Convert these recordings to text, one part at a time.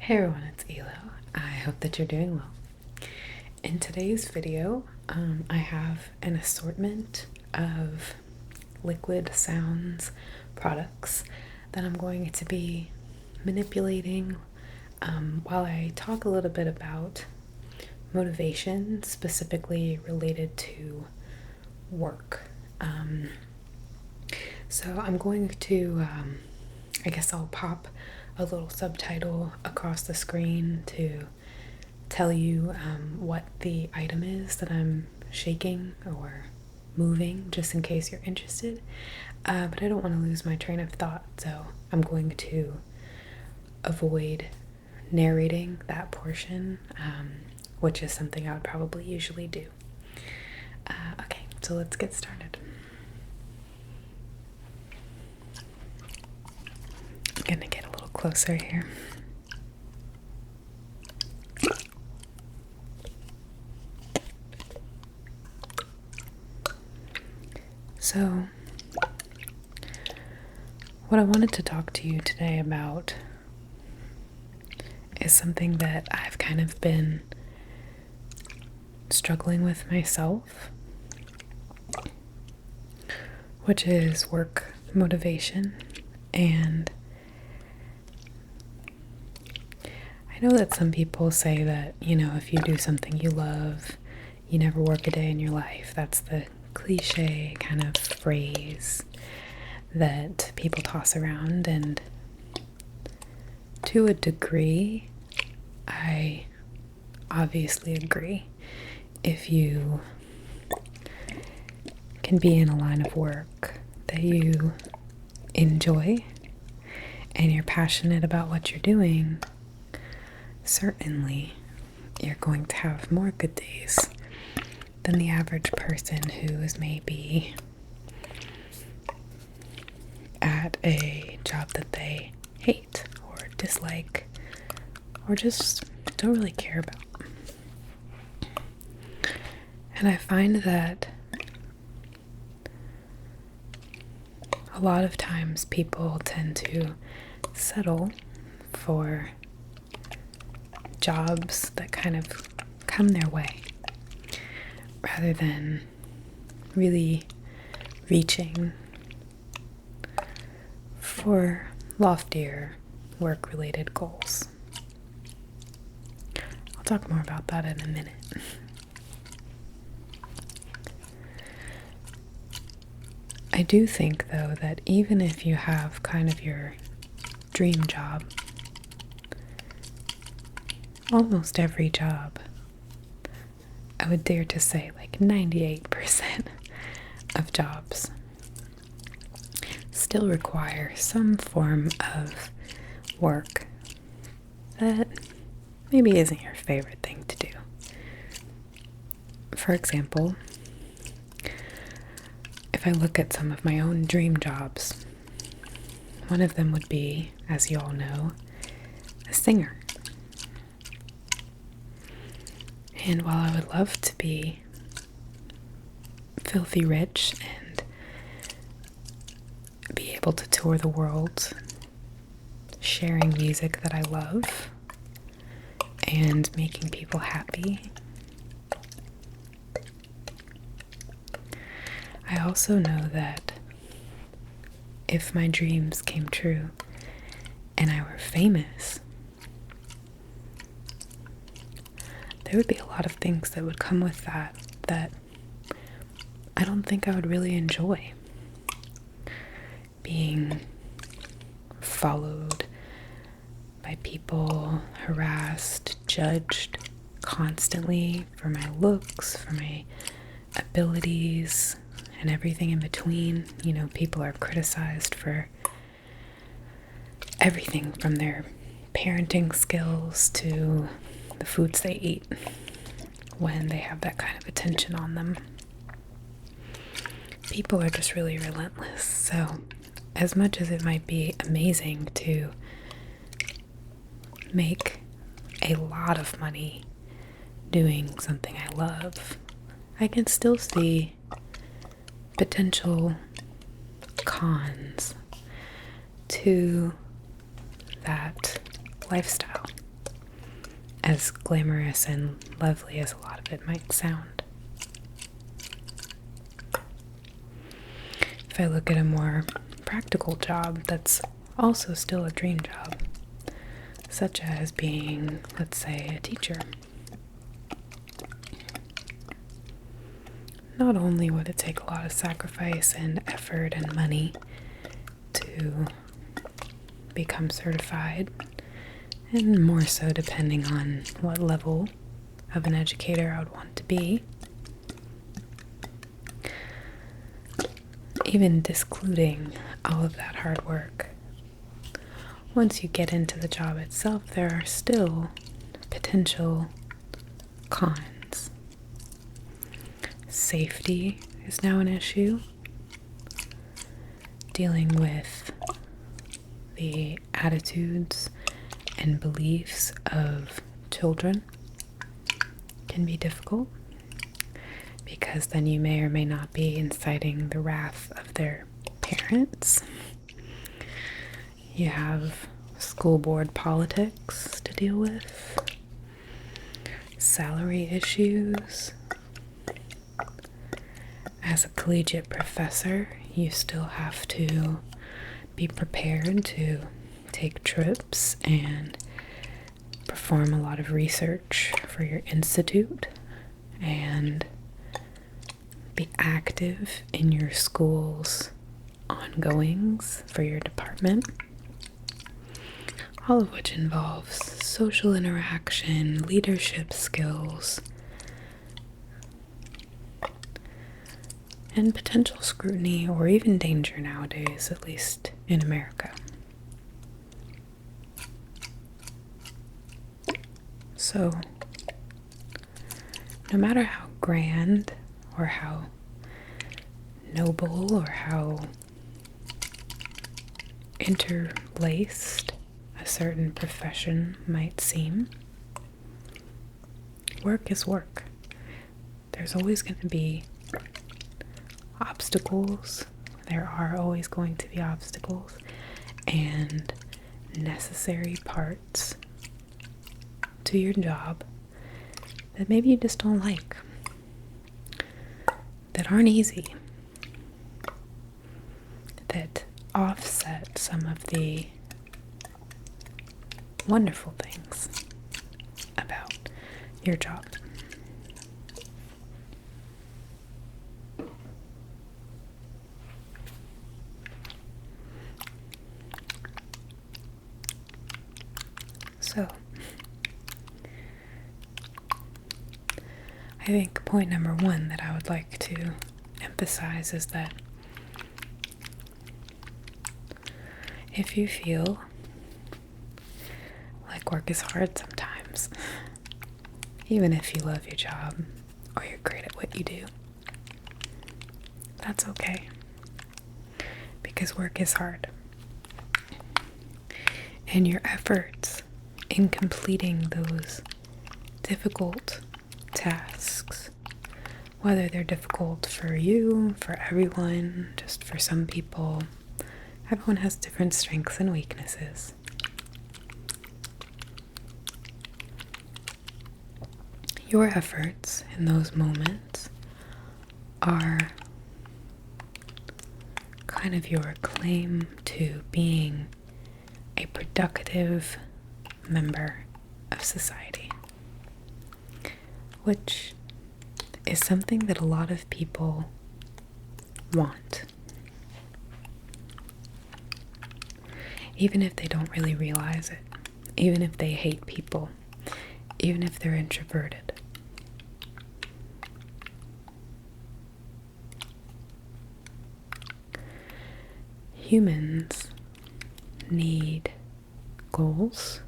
Hey everyone, it's Elo. I hope that you're doing well. In today's video, I have an assortment of liquid sounds products that I'm going to be manipulating while I talk a little bit about motivation, specifically related to work. So I'm going to, I guess I'll pop a little subtitle across the screen to tell you what the item is that I'm shaking or moving, just in case you're interested. But I don't want to lose my train of thought, so I'm going to avoid narrating that portion, which is something I would probably usually do. Okay, so let's get started. I'm gonna get a little closer here. So, what I wanted to talk to you today about is something that I've kind of been struggling with myself, which is work motivation. And I know that some people say that, if you do something you love, you never work a day in your life. That's the cliche kind of phrase that people toss around, and to a degree, I obviously agree. If you can be in a line of work that you enjoy and you're passionate about what you're doing, certainly you're going to have more good days than the average person who is maybe at a job that they hate or dislike or just don't really care about. And I find that a lot of times people tend to settle for jobs that kind of come their way rather than really reaching for loftier work-related goals. I'll talk more about that in a minute. I do think, though, that even if you have kind of your dream job, almost every job, I would dare to say like 98% of jobs still require some form of work that maybe isn't your favorite thing to do. For example, if I look at some of my own dream jobs, one of them would be, as you all know, a singer. And while I would love to be filthy rich and be able to tour the world sharing music that I love and making people happy, I also know that if my dreams came true and I were famous, there would be a lot of things that would come with that I don't think I would really enjoy. Being followed by people, harassed, judged constantly for my looks, for my abilities, and everything in between. People are criticized for everything from their parenting skills to the foods they eat when they have that kind of attention on them. People are just really relentless. So as much as it might be amazing to make a lot of money doing something I love, I can still see potential cons to that lifestyle. as glamorous and lovely as a lot of it might sound. If I look at a more practical job that's also still a dream job, such as being, let's say, a teacher, not only would it take a lot of sacrifice and effort and money to become certified, and more so depending on what level of an educator I would want to be, even discluding all of that hard work, once you get into the job itself, there are still potential cons. Safety is now an issue. Dealing with the attitudes and beliefs of children can be difficult, because then you may or may not be inciting the wrath of their parents. You have school board politics to deal with, salary issues. As a collegiate professor, you still have to be prepared to take trips and perform a lot of research for your institute and be active in your school's ongoings for your department, all of which involves social interaction, leadership skills, and potential scrutiny or even danger nowadays, at least in America. So, no matter how grand or how noble or how interlaced a certain profession might seem, work is work. There's always going to be obstacles. There are always going to be obstacles and necessary parts to your job that maybe you just don't like, that aren't easy, that offset some of the wonderful things about your job. So, I think point number one that I would like to emphasize is that if you feel like work is hard sometimes, even if you love your job or you're great at what you do, that's okay, because work is hard. And your efforts in completing those difficult tasks, whether they're difficult for you, for everyone, just for some people, everyone has different strengths and weaknesses. Your efforts in those moments are kind of your claim to being a productive member of society, which is something that a lot of people want, even if they don't really realize it, even if they hate people, even if they're introverted. Humans need goals,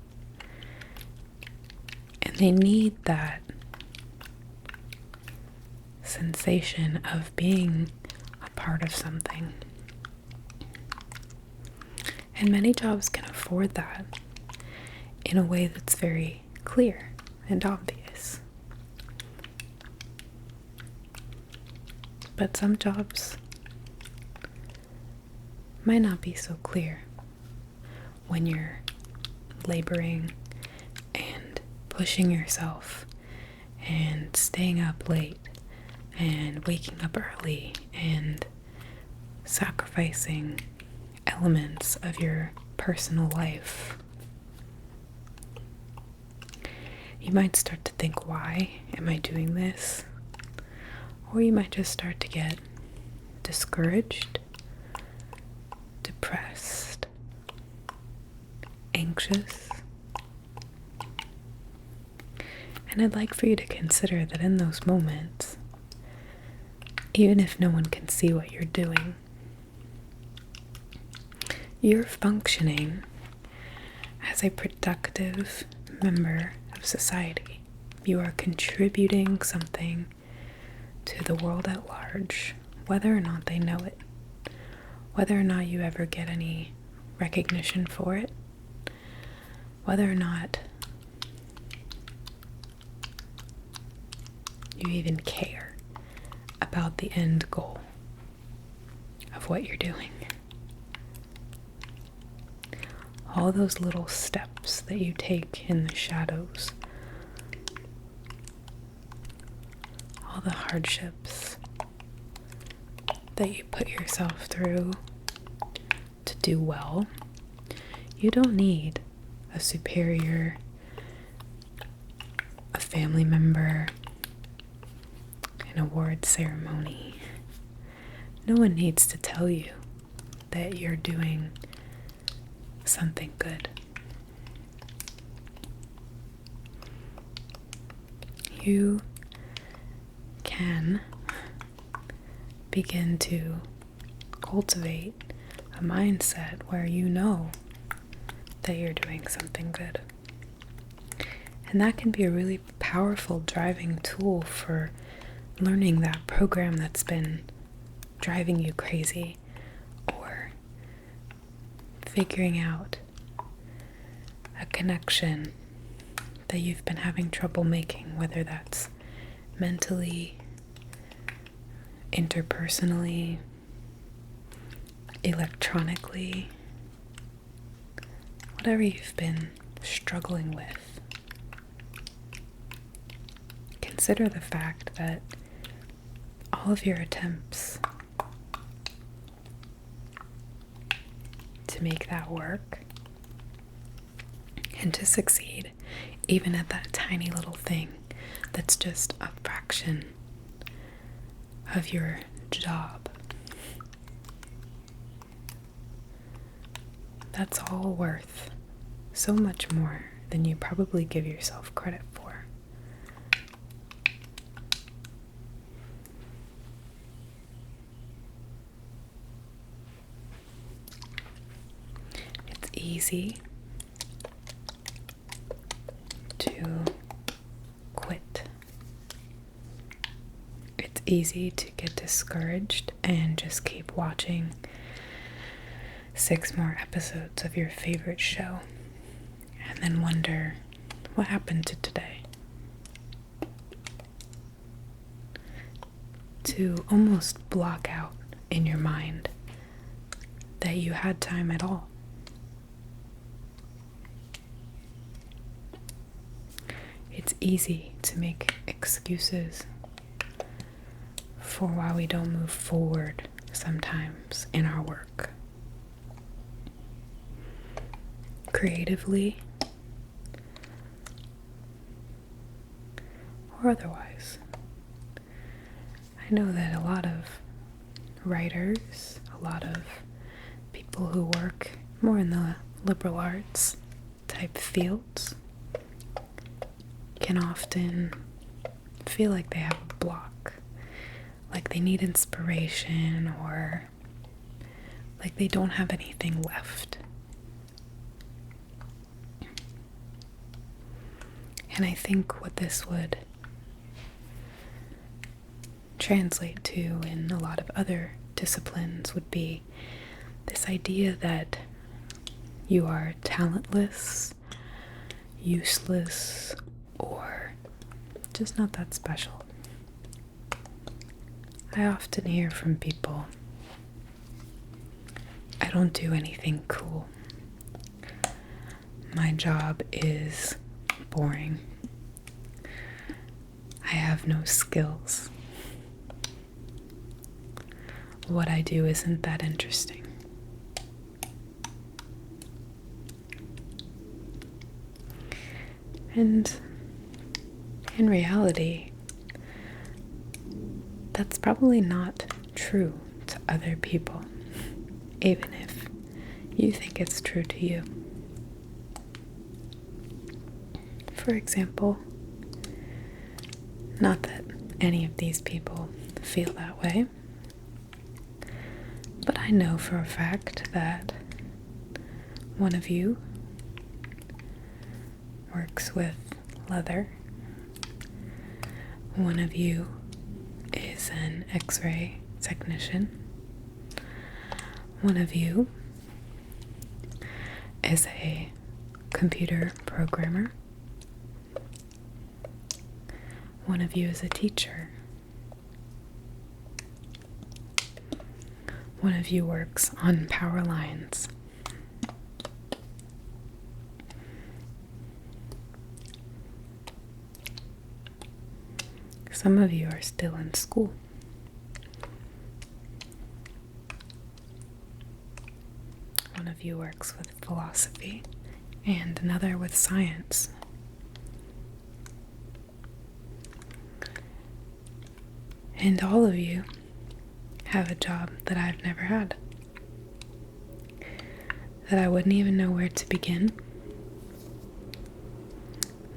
and they need that sensation of being a part of something. And many jobs can afford that in a way that's very clear and obvious. But some jobs might not be so clear when you're laboring and pushing yourself and staying up late and waking up early and sacrificing elements of your personal life, you might start to think, why am I doing this? Or you might just start to get discouraged, depressed, anxious. And I'd like for you to consider that in those moments, even if no one can see what you're doing, you're functioning as a productive member of society. You are contributing something to the world at large, whether or not they know it, whether or not you ever get any recognition for it, whether or not you even care about the end goal of what you're doing. All those little steps that you take in the shadows, all the hardships that you put yourself through to do well, you don't need a superior, a family member, an award ceremony. No one needs to tell you that you're doing something good. You can begin to cultivate a mindset where you know that you're doing something good. And that can be a really powerful driving tool for learning that program that's been driving you crazy, or figuring out a connection that you've been having trouble making, whether that's mentally, interpersonally, electronically, whatever you've been struggling with. Consider the fact that all of your attempts to make that work and to succeed, even at that tiny little thing that's just a fraction of your job, that's all worth so much more than you probably give yourself credit for. It's easy to quit. It's easy to get discouraged and just keep watching 6 more episodes of your favorite show and then wonder, what happened to today? To almost block out in your mind that you had time at all. It's easy to make excuses for why we don't move forward sometimes in our work. Creatively or otherwise. I know that a lot of writers, a lot of people who work more in the liberal arts type fields can often feel like they have a block, like they need inspiration, or like they don't have anything left. And I think what this would translate to in a lot of other disciplines would be this idea that you are talentless, useless, or just not that special. I often hear from people, I don't do anything cool. My job is boring. have no skills. What I do isn't that interesting. And in reality, that's probably not true to other people, even if you think it's true to you. For example, not that any of these people feel that way, but I know for a fact that one of you works with leather, one of you is an X-ray technician, one of you is a computer programmer, one of you is a teacher, one of you works on power lines, some of you are still in school. One of you works with philosophy and another with science. And all of you have a job that I've never had, that I wouldn't even know where to begin,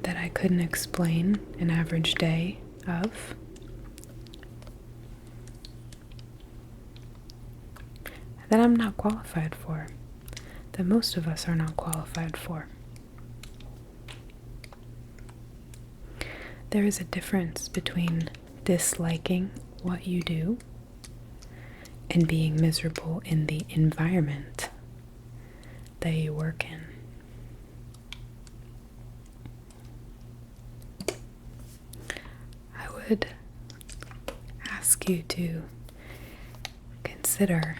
that I couldn't explain an average day of. That I'm not qualified for, that most of us are not qualified for. There is a difference between disliking what you do and being miserable in the environment that you work in. I would ask you to consider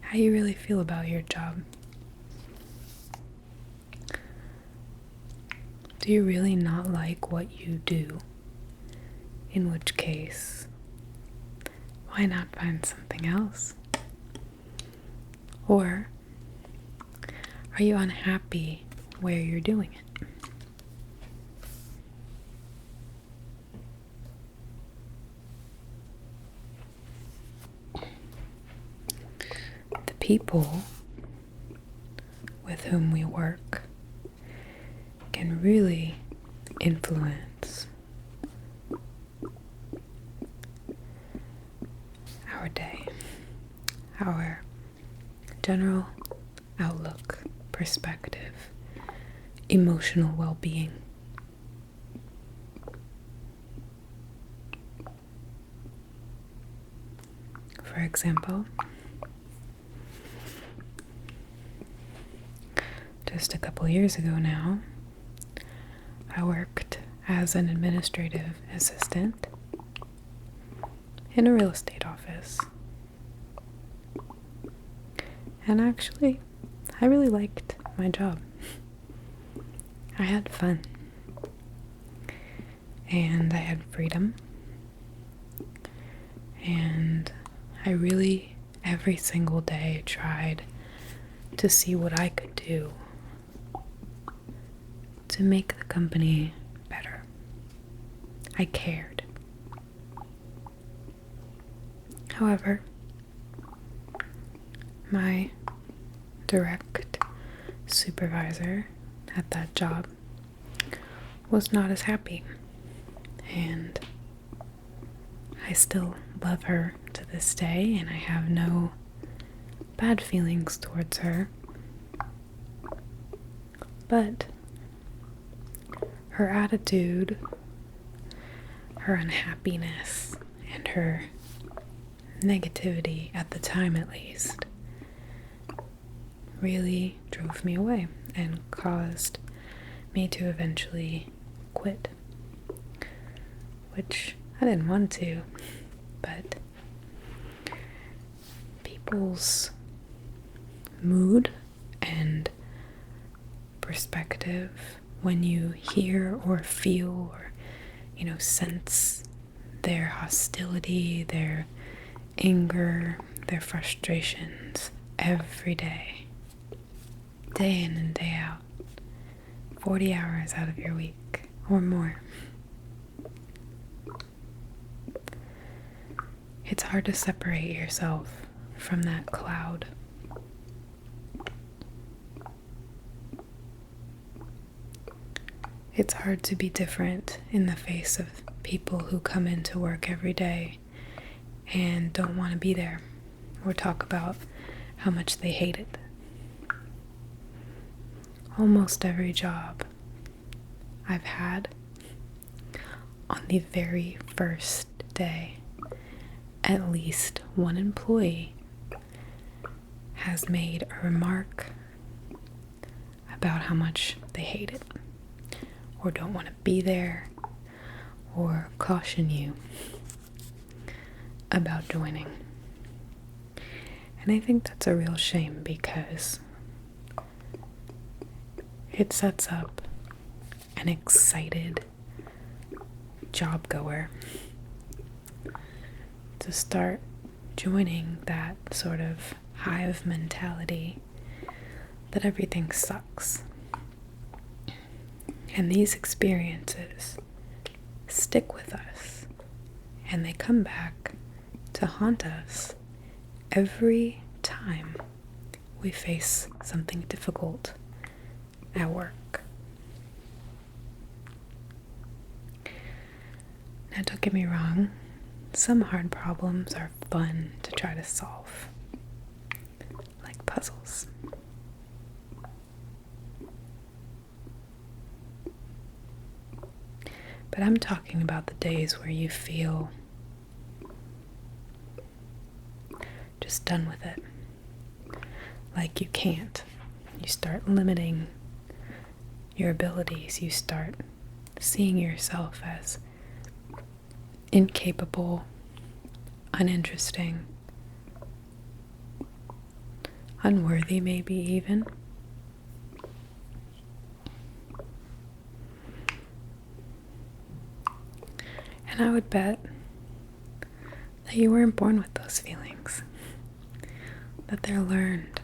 how you really feel about your job. Do you really not like what you do? In which case, why not find something else? Or are you unhappy where you're doing it? The people with whom we work can really influence our day, our general outlook, perspective, emotional well-being. For example, just a couple years ago now, I worked as an administrative assistant in a real estate office. And actually, I really liked my job. I had fun. And I had freedom. And I really, every single day, tried to see what I could do to make the company better. I cared. However, my direct supervisor at that job was not as happy, and I still love her to this day, and I have no bad feelings towards her, but her attitude, her unhappiness, and her negativity, at the time at least, really drove me away and caused me to eventually quit, which I didn't want to, but people's mood and perspective when you hear or feel or sense their hostility, their anger, their frustrations every day, day in and day out, 40 hours out of your week or more. It's hard to separate yourself from that cloud. It's hard to be different in the face of people who come into work every day and don't want to be there or talk about how much they hate it. Almost every job I've had, on the very first day, at least one employee has made a remark about how much they hate it, or don't want to be there, or caution you about joining. And I think that's a real shame, because it sets up an excited job goer to start joining that sort of hive mentality that everything sucks. And these experiences stick with us, and they come back to haunt us every time we face something difficult at work. Now, don't get me wrong, some hard problems are fun to try to solve, like puzzles. But I'm talking about the days where you feel just done with it, like you can't. You start limiting your abilities. You start seeing yourself as incapable, uninteresting, unworthy, maybe even. And I would bet that you weren't born with those feelings, that they're learned,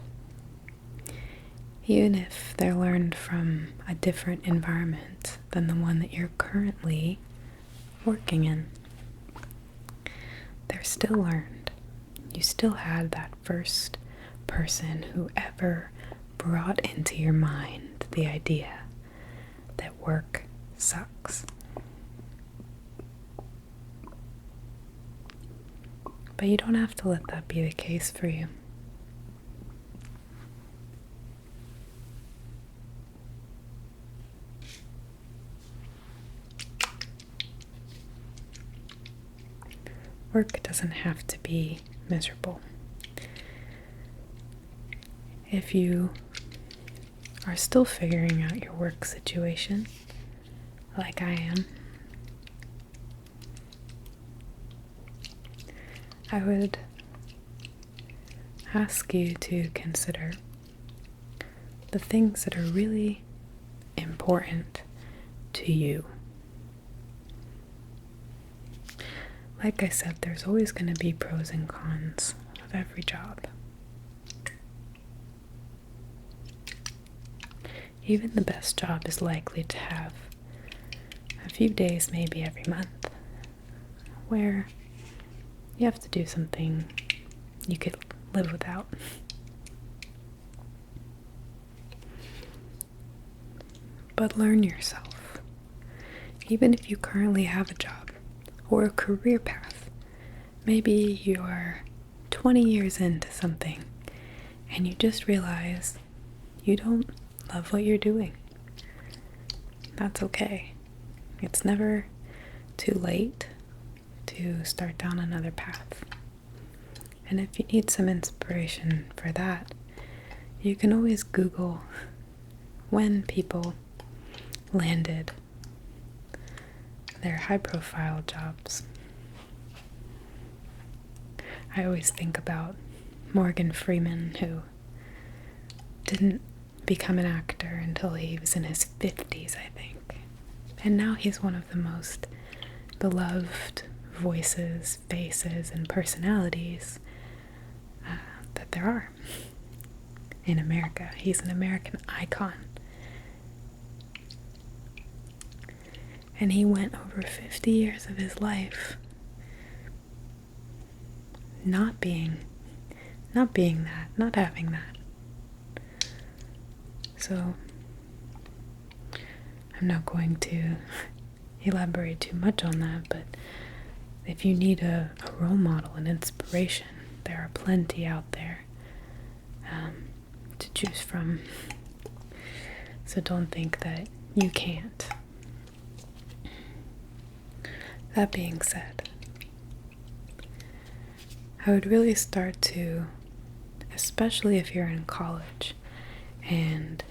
even if they're learned from a different environment than the one that you're currently working in. They're still learned. You still had that first person who ever brought into your mind the idea that work sucks. But you don't have to let that be the case for you. Work doesn't have to be miserable. If you are still figuring out your work situation, like I am, I would ask you to consider the things that are really important to you. Like I said, there's always going to be pros and cons of every job. Even the best job is likely to have a few days, maybe every month, where you have to do something you could live without. But learn yourself. Even if you currently have a job or a career path, maybe you're 20 years into something and you just realize you don't love what you're doing. That's okay. It's never too late to start down another path. And if you need some inspiration for that, you can always Google when people landed their high-profile jobs. I always think about Morgan Freeman, who didn't become an actor until he was in his 50s, I think. And now he's one of the most beloved voices, faces, and personalities that there are in America. He's an American icon. And he went over 50 years of his life not being that, not having that. So I'm not going to elaborate too much on that, but if you need a role model, an inspiration, there are plenty out there to choose from. So don't think that you can't. That being said, I would really start to, especially if you're in college and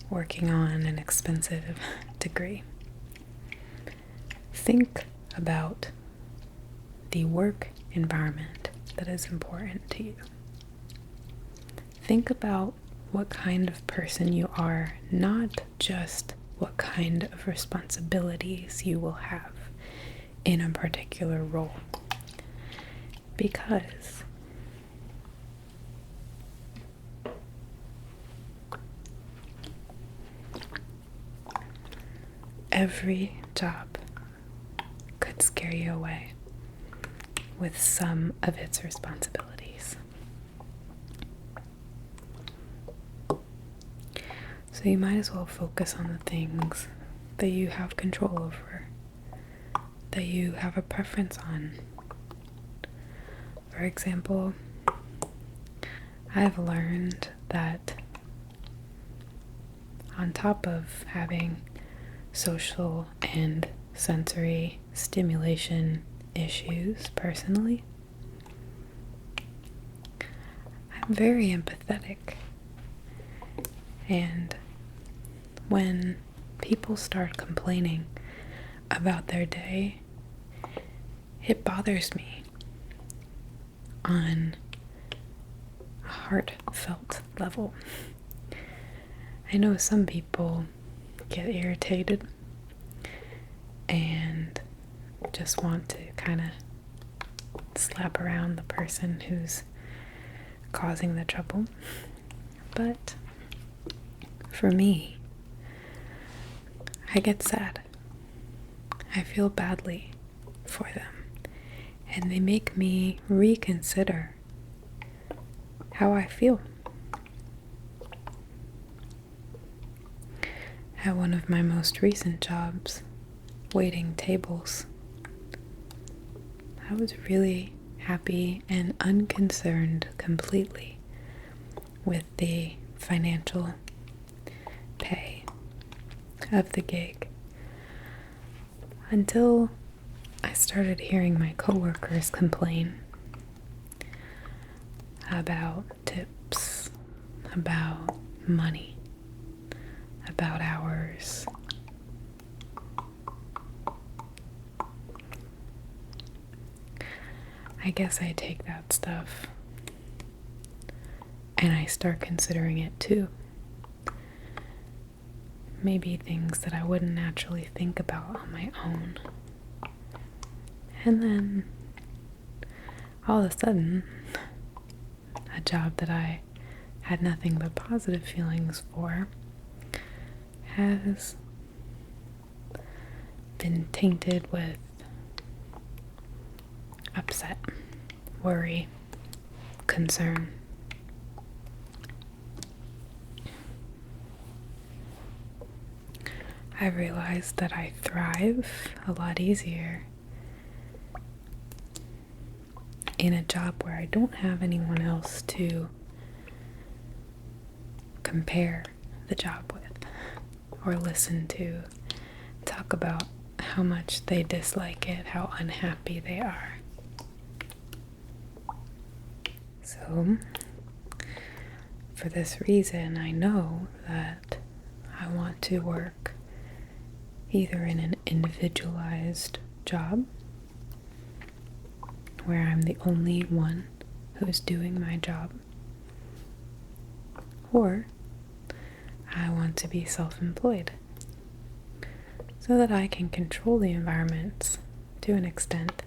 working on an expensive degree, think about the work environment that is important to you. Think about what kind of person you are, not just what kind of responsibilities you will have in a particular role. Because every job could scare you away with some of its responsibilities. So you might as well focus on the things that you have control over, that you have a preference on. For example, I've learned that on top of having social and sensory stimulation issues personally, I'm very empathetic. And when people start complaining about their day, it bothers me on a heartfelt level. I know some people get irritated and just want to kind of slap around the person who's causing the trouble. But for me, I get sad. I feel badly for them. And they make me reconsider how I feel. At one of my most recent jobs, waiting tables, I was really happy and unconcerned completely with the financial pay of the gig until I started hearing my coworkers complain about tips, about money, about hours. I guess I take that stuff and I start considering it too. Maybe things that I wouldn't naturally think about on my own. And then all of a sudden, a job that I had nothing but positive feelings for has been tainted with upset, worry, concern. I've realized that I thrive a lot easier in a job where I don't have anyone else to compare the job with or listen to talk about how much they dislike it, how unhappy they are. So, for this reason, I know that I want to work either in an individualized job where I'm the only one who's doing my job, or I want to be self-employed. so that I can control the environments to an extent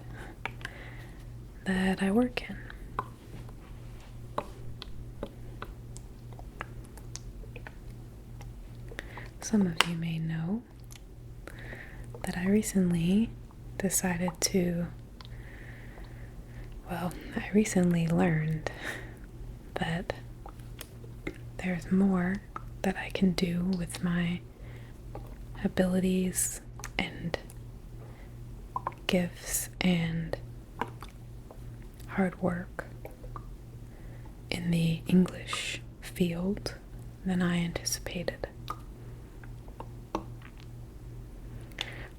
that I work in. Some of you may know that I recently decided to, I recently learned that there's more that I can do with my abilities and gifts and hard work in the English field than I anticipated.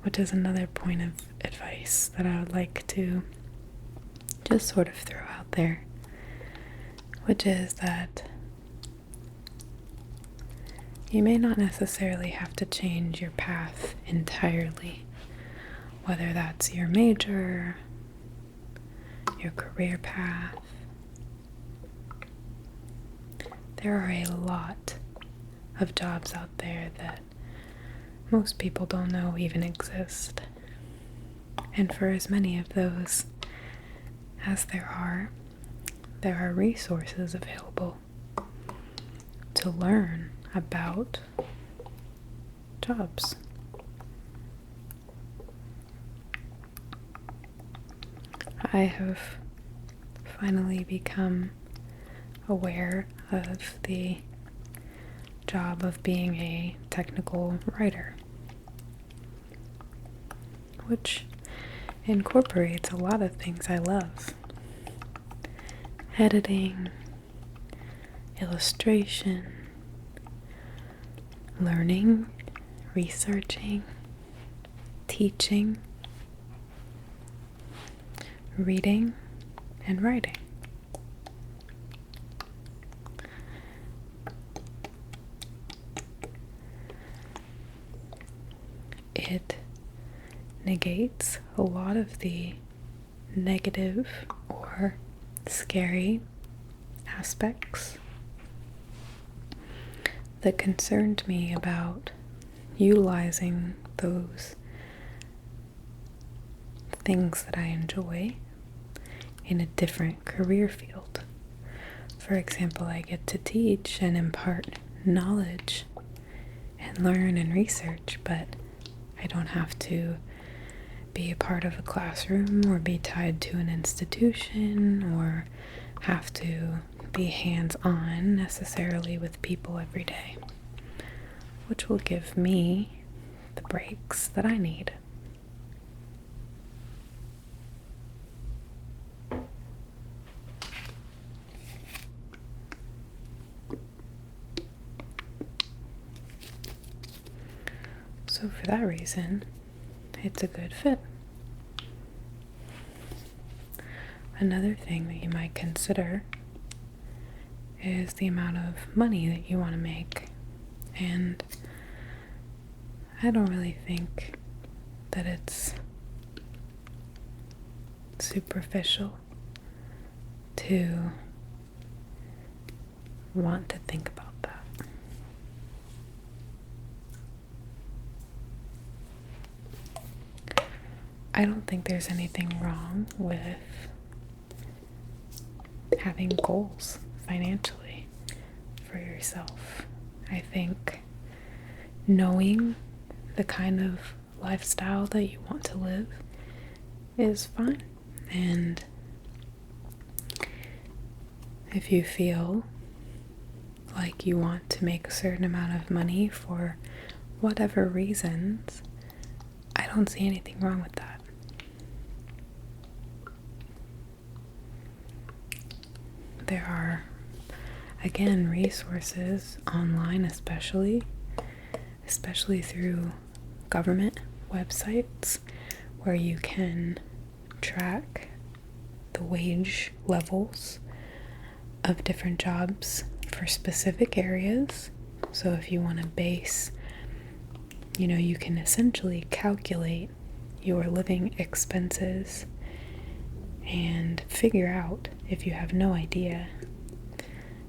Which is another point of advice that I would like to just sort of throw out there, which is that you may not necessarily have to change your path entirely, whether that's your major, your career path. There are a lot of jobs out there that most people don't know even exist. And for as many of those as there are resources available to learn about jobs. I have finally become aware of the job of being a technical writer, which incorporates a lot of things I love. Editing, illustration, learning, researching, teaching, reading, and writing. It negates a lot of the negative or scary aspects that concerned me about utilizing those things that I enjoy in a different career field. For example, I get to teach and impart knowledge and learn and research, but I don't have to be a part of a classroom or be tied to an institution or have to be hands-on necessarily with people every day, which will give me the breaks that I need. So for that reason, it's a good fit. Another thing that you might consider is the amount of money that you want to make. And I don't really think that it's superficial to want to think about that. I don't think there's anything wrong with having goals financially for yourself. I think knowing the kind of lifestyle that you want to live is fine. And if you feel like you want to make a certain amount of money for whatever reasons, I don't see anything wrong with that. There are, again, resources online, especially through government websites, where you can track the wage levels of different jobs for specific areas. So if you want to base, you can essentially calculate your living expenses and figure out, if you have no idea,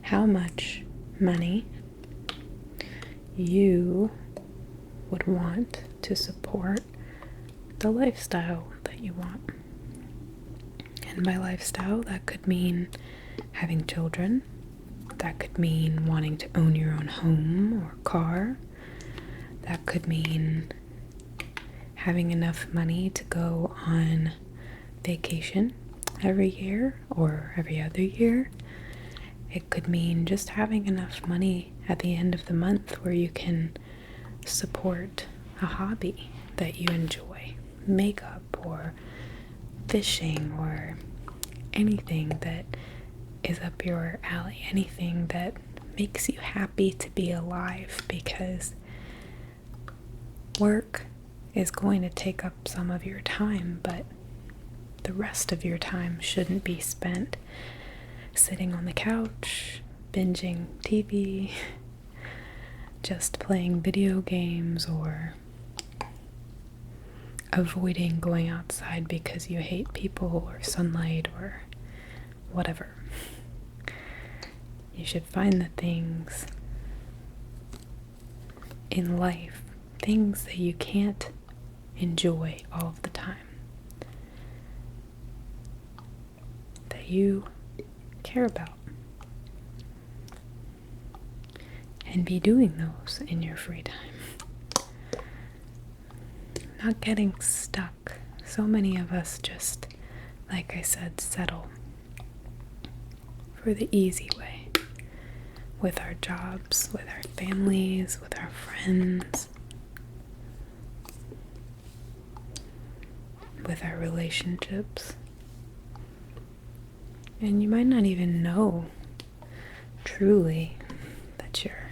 how much money you would want to support the lifestyle that you want. And by lifestyle, that could mean having children. That could mean wanting to own your own home or car. That could mean having enough money to go on vacation every year or every other year. It could mean just having enough money at the end of the month where you can support a hobby that you enjoy, makeup or fishing or anything that is up your alley, anything that makes you happy to be alive, because work is going to take up some of your time, but the rest of your time shouldn't be spent sitting on the couch, binging TV, just playing video games, or avoiding going outside because you hate people or sunlight or whatever. You should find the things in life, things that you can't enjoy all of the time, that you care about, and be doing those in your free time. Not getting stuck. So many of us just, like I said, settle for the easy way, with our jobs, with our families, with our friends, with our relationships. And you might not even know truly that you're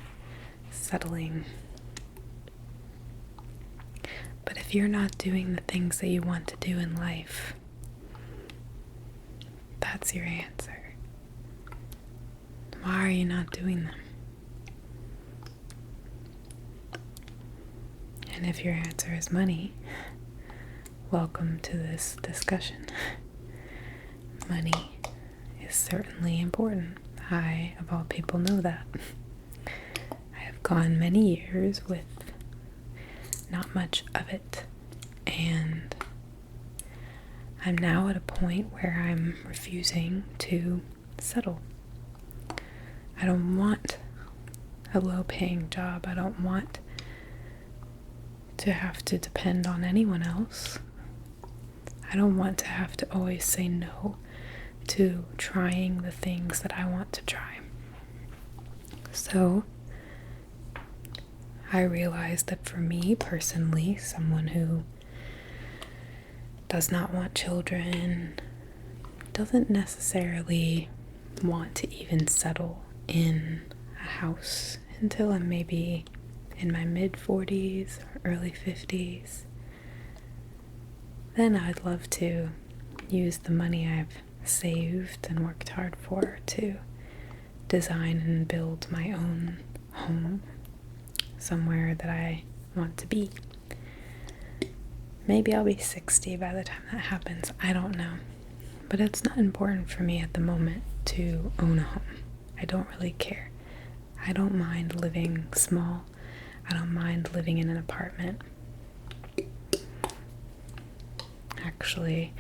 settling. But if you're not doing the things that you want to do in life, that's your answer. Why are you not doing them? And if your answer is money, welcome to this discussion. Money is certainly important. I, of all people, know that. I have gone many years with not much of it, and I'm now at a point where I'm refusing to settle. I don't want a low-paying job. I don't want to have to depend on anyone else. I don't want to have to always say no to trying the things that I want to try. So I realized that for me personally, someone who does not want children, doesn't necessarily want to even settle in a house until I'm maybe in my mid-40s or early 50s, then I'd love to use the money I've saved and worked hard for to design and build my own home somewhere that I want to be. Maybe I'll be 60 by the time that happens. I don't know. But it's not important for me at the moment to own a home. I don't really care. I don't mind living small. I don't mind living in an apartment. Actually,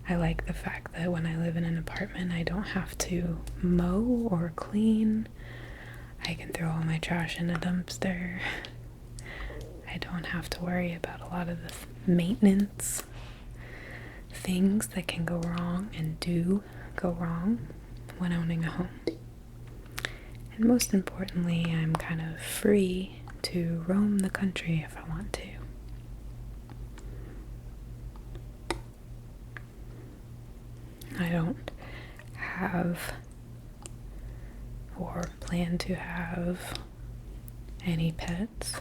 I like the fact that when I live in an apartment, I don't have to mow or clean. I can throw all my trash in a dumpster. I don't have to worry about a lot of the maintenance things that can go wrong and do go wrong when owning a home. And most importantly, I'm kind of free to roam the country if I want to. I don't have or plan to have any pets.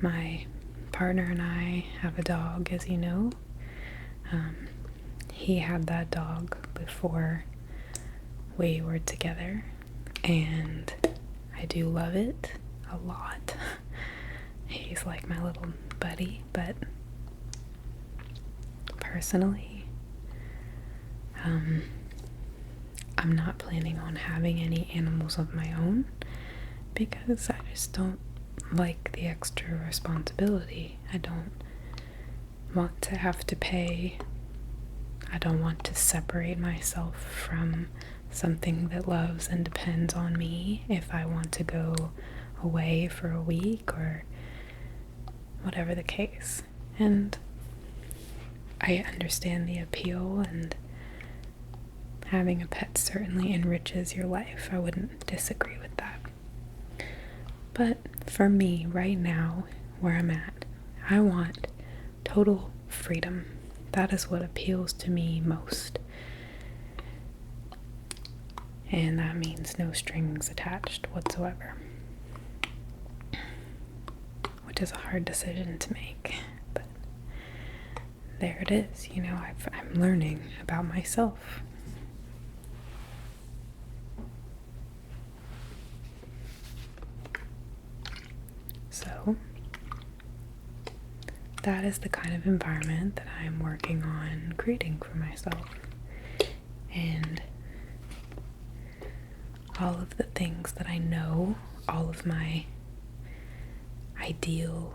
My partner and I have a dog, as you know. He had that dog before we were together, and I do love it a lot. He's like my little buddy, but personally, I'm not planning on having any animals of my own because I just don't like the extra responsibility. I don't want to have to pay. I don't want to separate myself from something that loves and depends on me if I want to go away for a week or whatever the case. And I understand the appeal, and having a pet certainly enriches your life. I wouldn't disagree with that. But for me, right now, where I'm at, I want total freedom. That is what appeals to me most. And that means no strings attached whatsoever. Which is a hard decision to make. But there it is. I'm learning about myself. So that is the kind of environment that I'm working on creating for myself. And all of the things that I know, all of my ideal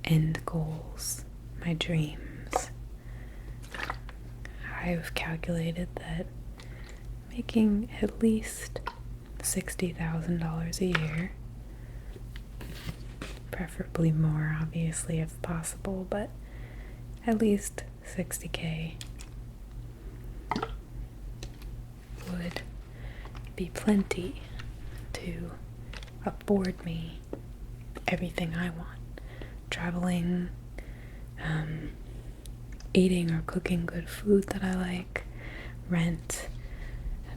end goals, my dreams, I've calculated that making at least $60,000 a year, preferably more obviously if possible, but at least $60K would be plenty to afford me everything I want. Traveling, eating or cooking good food that I like, rent,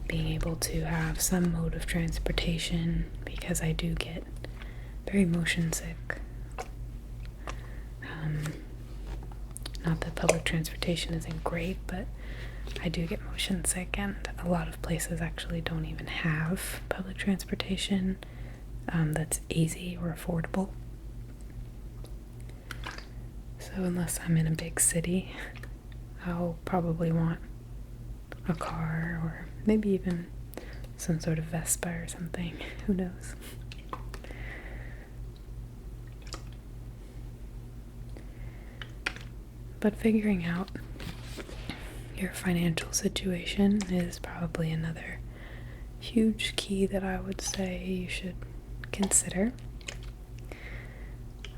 being able to have some mode of transportation, because I do get very motion sick. Not that public transportation isn't great, but I do get motion sick, and a lot of places actually don't even have public transportation that's easy or affordable. So unless I'm in a big city, I'll probably want a car or maybe even some sort of Vespa or something. Who knows? But figuring out your financial situation is probably another huge key that I would say you should consider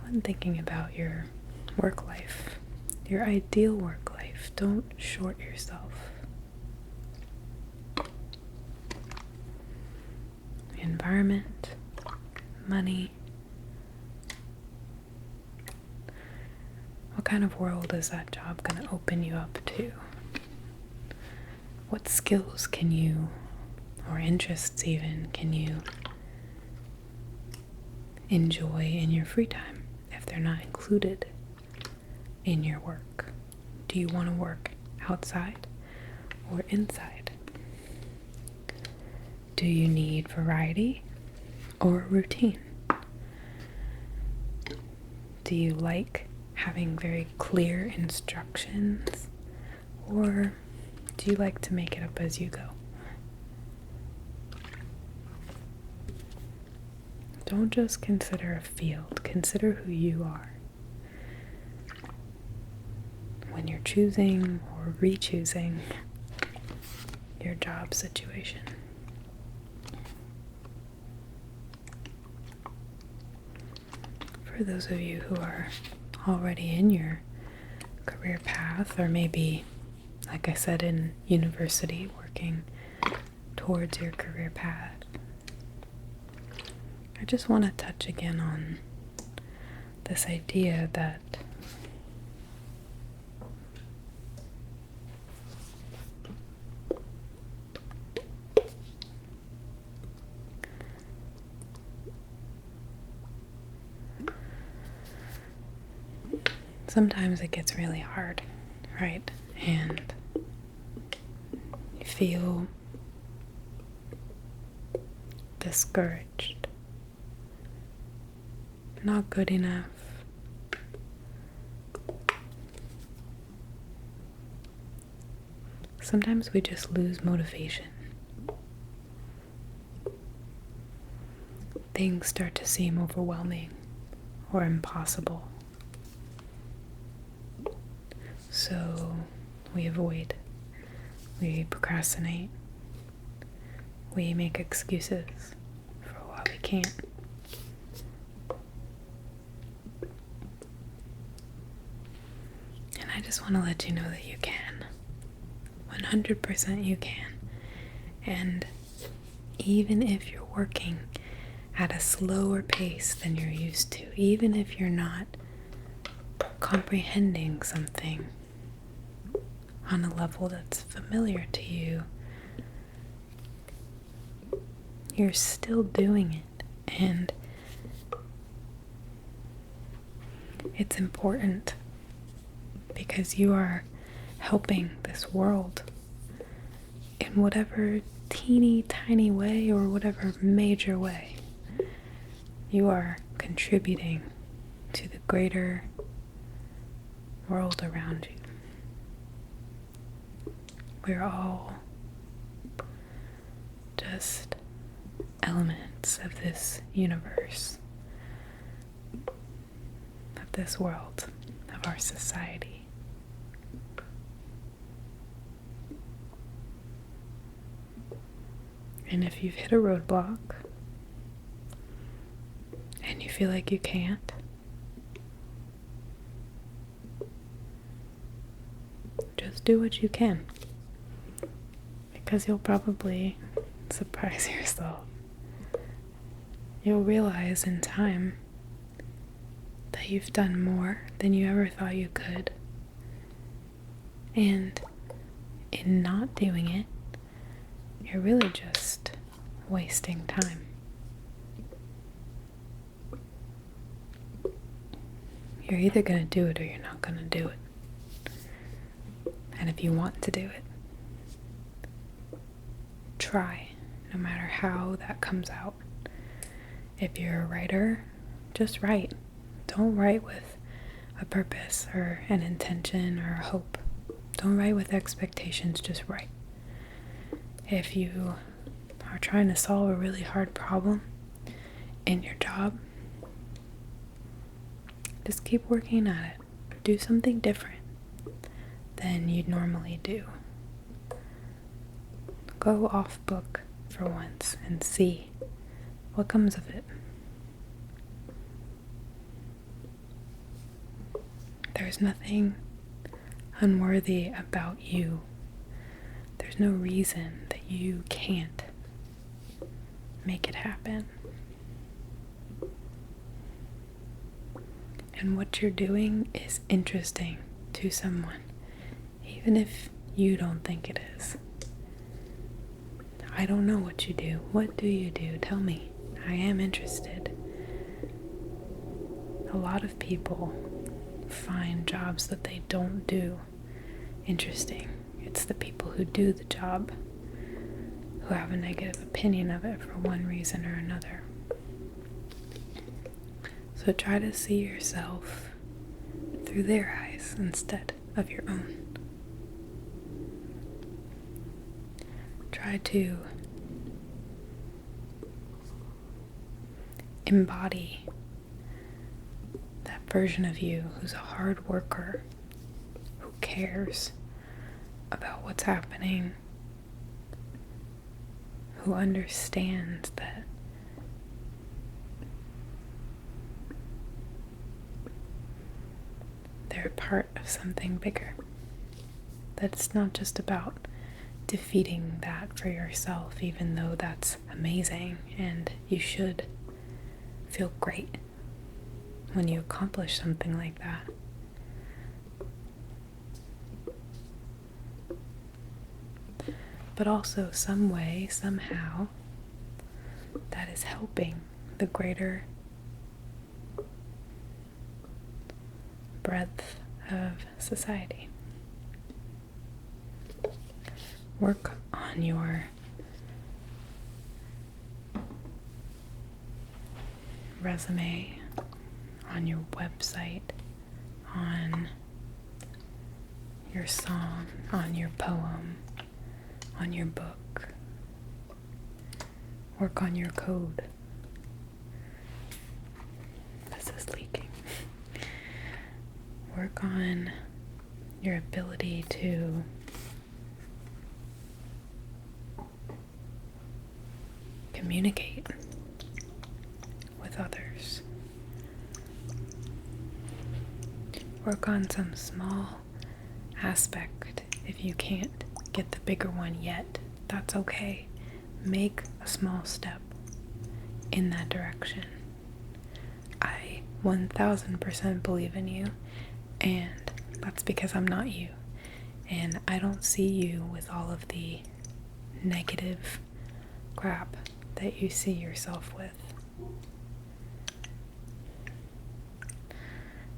when thinking about your work life, your ideal work life. Don't short yourself. Environment, money. What kind of world is that job going to open you up to? What skills can you, or interests even, can you enjoy in your free time if they're not included in your work? Do you want to work outside or inside? Do you need variety or routine? Do you like having very clear instructions, or do you like to make it up as you go? Don't just consider a field, consider who you are when you're choosing or re-choosing your job situation. For those of you who are already in your career path, or maybe, like I said, in university, working towards your career path, I just want to touch again on this idea that sometimes it gets really hard, right? And you feel discouraged, not good enough. Sometimes we just lose motivation. Things start to seem overwhelming, or impossible. So we avoid, we procrastinate, we make excuses for why we can't. And I just want to let you know that you can. 100% you can. And even if you're working at a slower pace than you're used to, even if you're not comprehending something on a level that's familiar to you, you're still doing it. And it's important because you are helping this world in whatever teeny tiny way or whatever major way. You are contributing to the greater world around you. We're all just elements of this universe, of this world, of our society. And if you've hit a roadblock and you feel like you can't, just do what you can, because you'll probably surprise yourself. You'll realize in time that you've done more than you ever thought you could. And in not doing it, you're really just wasting time. You're either going to do it or you're not going to do it. And if you want to do it, try, no matter how that comes out. If you're a writer, just write. Don't write with a purpose or an intention or a hope. Don't write with expectations, just write. If you are trying to solve a really hard problem in your job, just keep working at it. Do something different than you'd normally do. Go off book for once and see what comes of it. There's nothing unworthy about you. There's no reason that you can't make it happen. And what you're doing is interesting to someone, even if you don't think it is. I don't know what you do. What do you do? Tell me. I am interested. A lot of people find jobs that they don't do interesting. It's the people who do the job who have a negative opinion of it for one reason or another. So try to see yourself through their eyes instead of your own. Try to embody that version of you who's a hard worker, who cares about what's happening, who understands that they're part of something bigger. That it's not just about defeating that for yourself, even though that's amazing and you should feel great when you accomplish something like that. But also some way, somehow, that is helping the greater breadth of society. Work on your resume, on your website, on your song, on your poem, on your book. Work on your code. This is leaking. work on your ability to communicate with others. Work on some small aspect. If you can't get the bigger one yet, that's okay. Make a small step in that direction. I 1000% believe in you, and that's because I'm not you. And I don't see you with all of the negative crap that you see yourself with.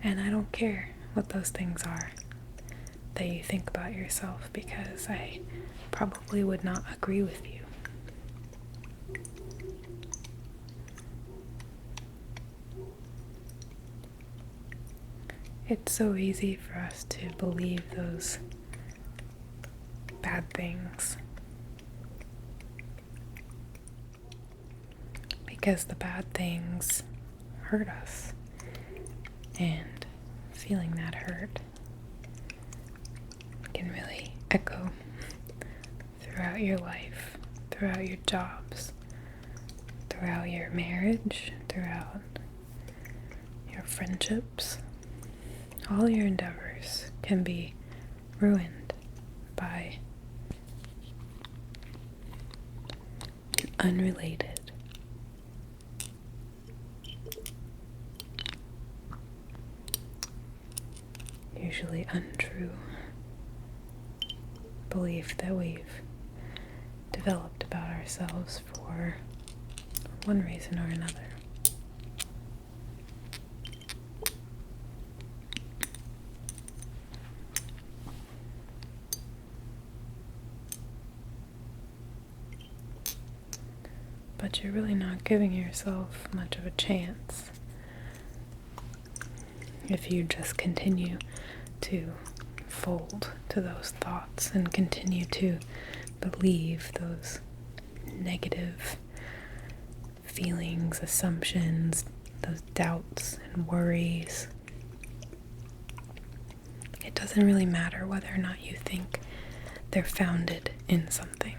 And I don't care what those things are that you think about yourself, because I probably would not agree with you. It's so easy for us to believe those bad things, because the bad things hurt us, and feeling that hurt can really echo throughout your life, throughout your jobs, throughout your marriage, throughout your friendships. All your endeavors can be ruined by an unrelated, usually untrue belief that we've developed about ourselves for one reason or another. But you're really not giving yourself much of a chance if you just continue to fold to those thoughts and continue to believe those negative feelings, assumptions, those doubts and worries. It doesn't really matter whether or not you think they're founded in something.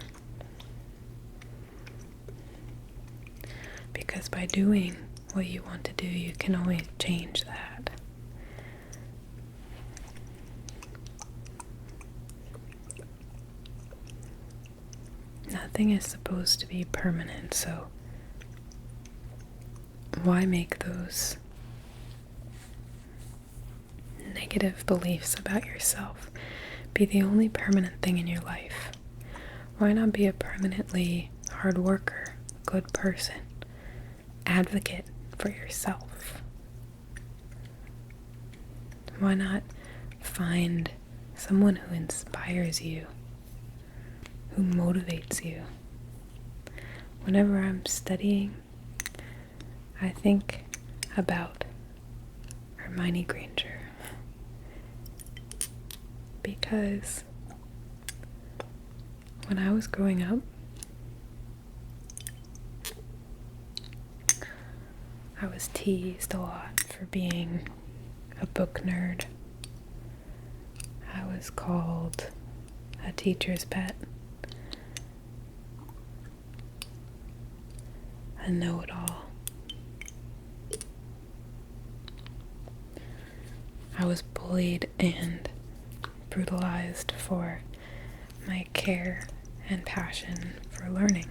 Because by doing what you want to do, you can always change that. Nothing is supposed to be permanent, so why make those negative beliefs about yourself be the only permanent thing in your life? Why not be a permanently hard worker, good person, advocate for yourself? Why not find someone who inspires you, who motivates you? Whenever I'm studying, I think about Hermione Granger, because when I was growing up, I was teased a lot for being a book nerd. I was called a teacher's pet, a know-it-all. I was bullied and brutalized for my care and passion for learning.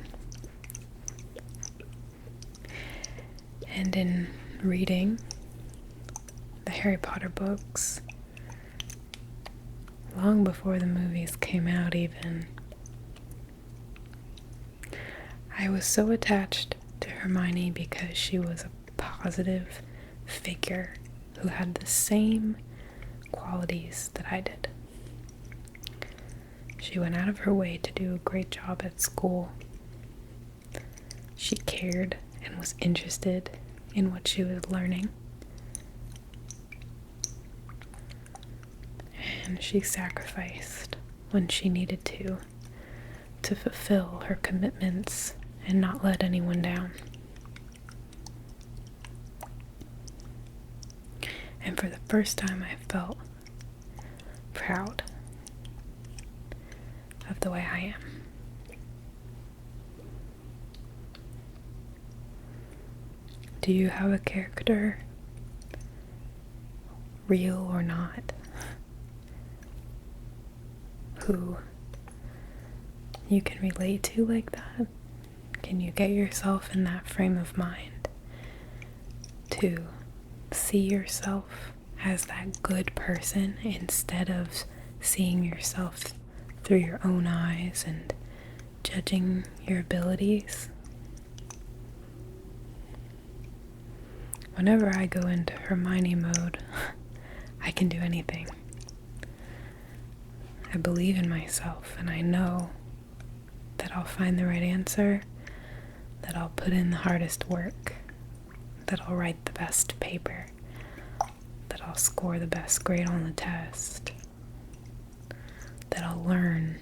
And in reading the Harry Potter books, long before the movies came out even, I was so attached to Hermione because she was a positive figure who had the same qualities that I did. She went out of her way to do a great job at school. She cared and was interested in what she was learning. And she sacrificed when she needed to fulfill her commitments and not let anyone down. And for the first time, I felt proud of the way I am. Do you have a character, real or not, who you can relate to like that? Can you get yourself in that frame of mind to see yourself as that good person instead of seeing yourself through your own eyes and judging your abilities? Whenever I go into Hermione mode, I can do anything. I believe in myself, and I know that I'll find the right answer, that I'll put in the hardest work, that I'll write the best paper, that I'll score the best grade on the test, that I'll learn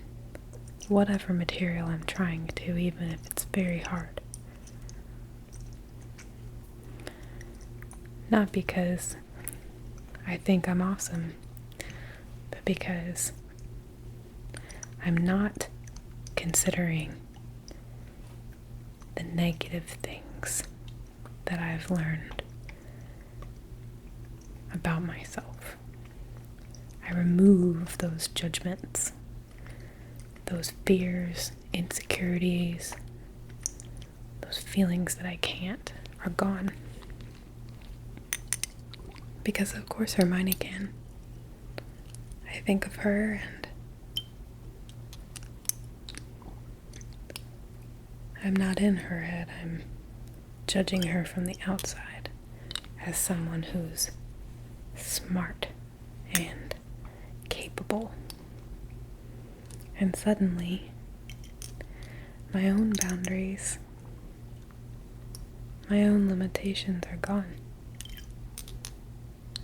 whatever material I'm trying to, even if it's very hard. Not because I think I'm awesome, but because I'm not considering the negative things that I've learned about myself. I remove those judgments, those fears, insecurities, those feelings that I can't are gone. Because of course Hermione can. I think of her and I'm not in her head. I'm judging her from the outside as someone who's smart and capable. And suddenly, my own boundaries, my own limitations are gone.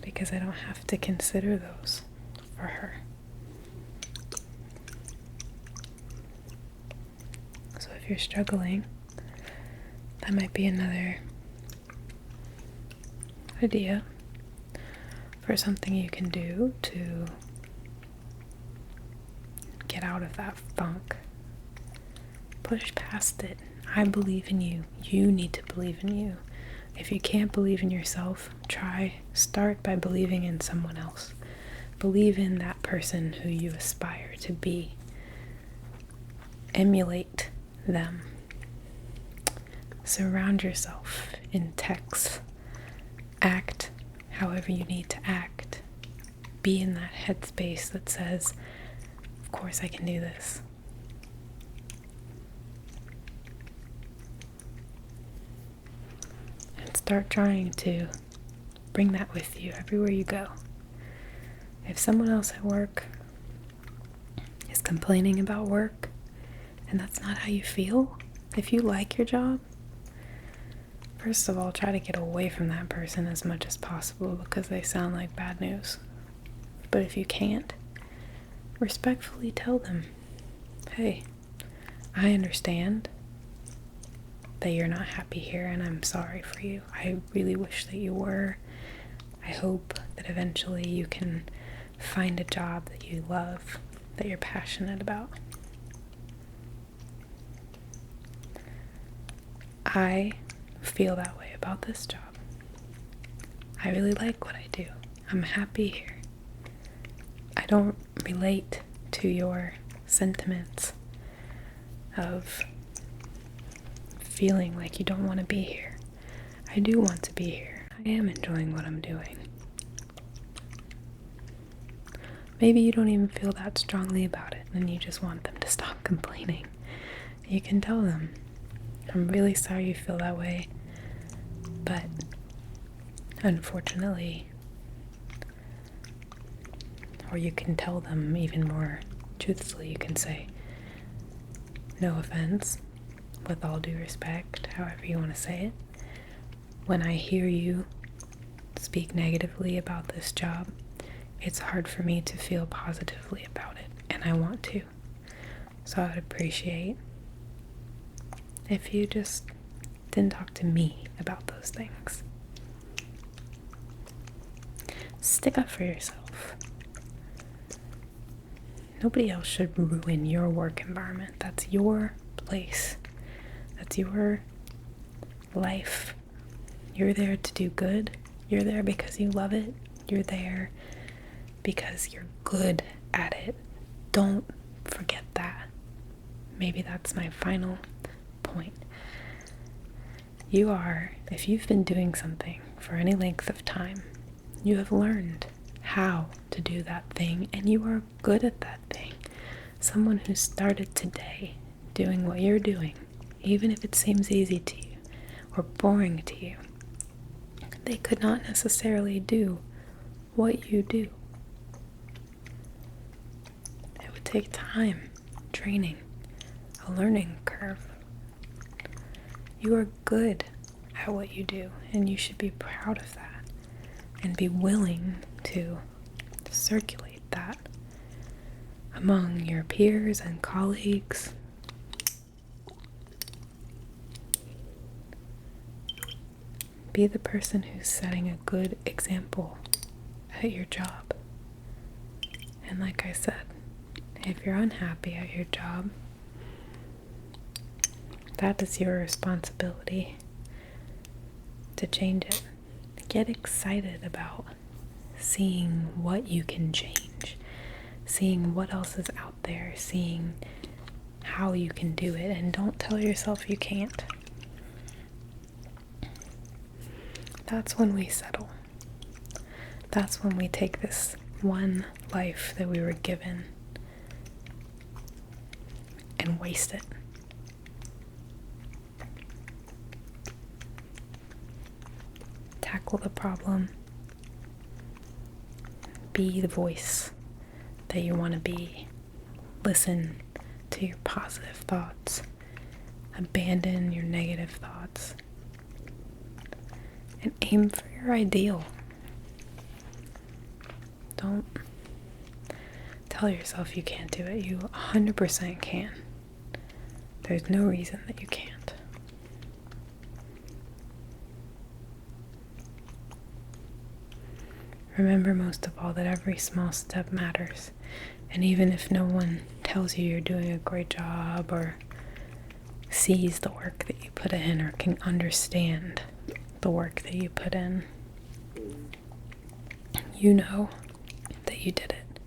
Because I don't have to consider those for her. So if you're struggling, that might be another idea for something you can do to get out of that funk. Push past it. I believe in you. You need to believe in you. If you can't believe in yourself, start by believing in someone else. Believe in that person who you aspire to be. Emulate them. Surround yourself in texts. Act however you need to act. Be in that headspace that says, of course I can do this. Start trying to bring that with you everywhere you go. If someone else at work is complaining about work and that's not how you feel, if you like your job, first of all, try to get away from that person as much as possible because they sound like bad news. But if you can't, respectfully tell them, hey, I understand that you're not happy here and I'm sorry for you. I really wish that you were. I hope that eventually you can find a job that you love, that you're passionate about. I feel that way about this job. I really like what I do. I'm happy here. I don't relate to your sentiments of feeling like you don't want to be here. I do want to be here. I am enjoying what I'm doing. Maybe you don't even feel that strongly about it and you just want them to stop complaining. You can tell them, I'm really sorry you feel that way, but unfortunately, or you can tell them even more truthfully, you can say, no offense, with all due respect, however you want to say it. When I hear you speak negatively about this job, it's hard for me to feel positively about it, and I want to. So I would appreciate if you just didn't talk to me about those things. Stick up for yourself. Nobody else should ruin your work environment. That's your place. That's your life. You're there to do good. You're there because you love it. You're there because you're good at it. Don't forget that. Maybe that's my final point. You are, if you've been doing something for any length of time, you have learned how to do that thing, and you are good at that thing. Someone who started today doing what you're doing, even if it seems easy to you or boring to you, they could not necessarily do what you do. It would take time, training, a learning curve. You are good at what you do, and you should be proud of that and be willing to circulate that among your peers and colleagues. Be the person who's setting a good example at your job. And like I said, if you're unhappy at your job, that is your responsibility to change it. Get excited about seeing what you can change, seeing what else is out there, seeing how you can do it, and don't tell yourself you can't. That's when we settle. That's when we take this one life that we were given and waste it. Tackle the problem. Be the voice that you want to be. Listen to your positive thoughts. Abandon your negative thoughts. And aim for your ideal. Don't tell yourself you can't do it. You 100% can. There's no reason that you can't. Remember most of all that every small step matters. And even if no one tells you you're doing a great job or sees the work that you put in or can understand the work that you put in, you know that you did it.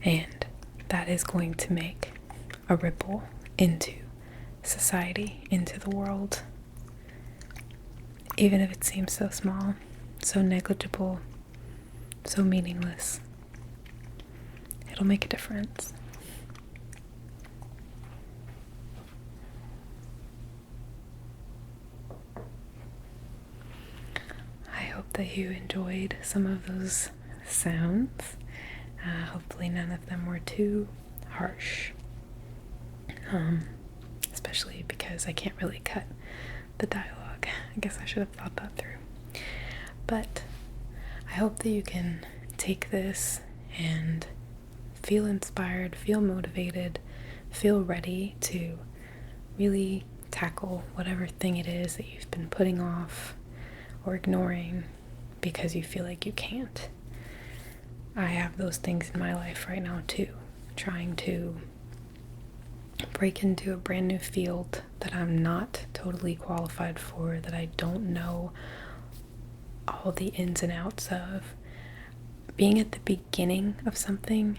And that is going to make a ripple into society, into the world. Even if it seems so small, so negligible, so meaningless, it'll make a difference. I hope that you enjoyed some of those sounds. Hopefully none of them were too harsh. Especially because I can't really cut the dialogue. I guess I should have thought that through. But I hope that you can take this and feel inspired, feel motivated, feel ready to really tackle whatever thing it is that you've been putting off or ignoring because you feel like you can't. I have those things in my life right now too, trying to break into a brand new field that I'm not totally qualified for, that I don't know all the ins and outs of. Being at the beginning of something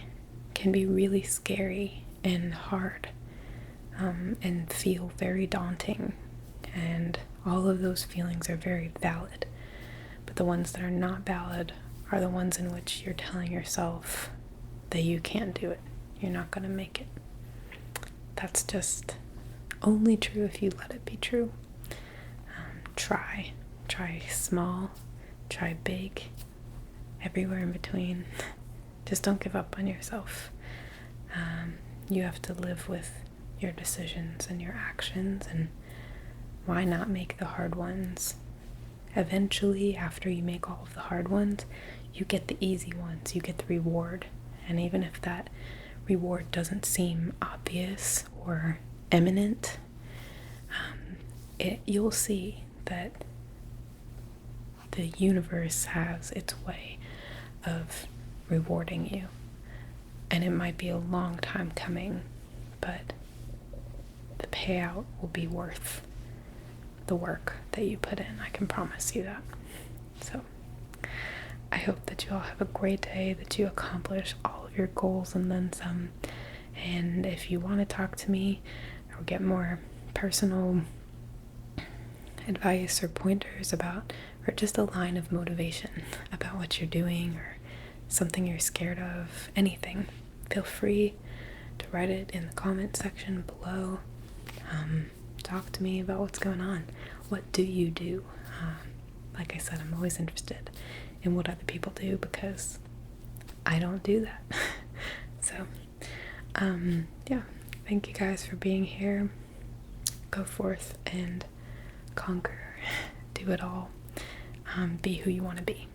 can be really scary and hard, and feel very daunting, and all of those feelings are very valid. But the ones that are not valid are the ones in which you're telling yourself that you can't do it, you're not going to make it. That's just only true if you let it be true. Try small, try big, everywhere in between. Just don't give up on yourself. You have to live with your decisions and your actions, and why not make the hard ones? Eventually, after you make all of the hard ones, you get the easy ones, you get the reward. And even if that reward doesn't seem obvious or imminent, you'll see that the universe has its way of rewarding you. And it might be a long time coming, but the payout will be worth the work that you put in. I can promise you that. So I hope that you all have a great day, that you accomplish all of your goals and then some. And if you want to talk to me or get more personal advice or pointers about, or just a line of motivation about what you're doing or something you're scared of, anything, feel free to write it in the comment section below. Talk to me about what's going on. What do you do? Like I said, I'm always interested in what other people do because I don't do that. So, yeah, thank you guys for being here. Go forth and conquer, do it all, be who you want to be.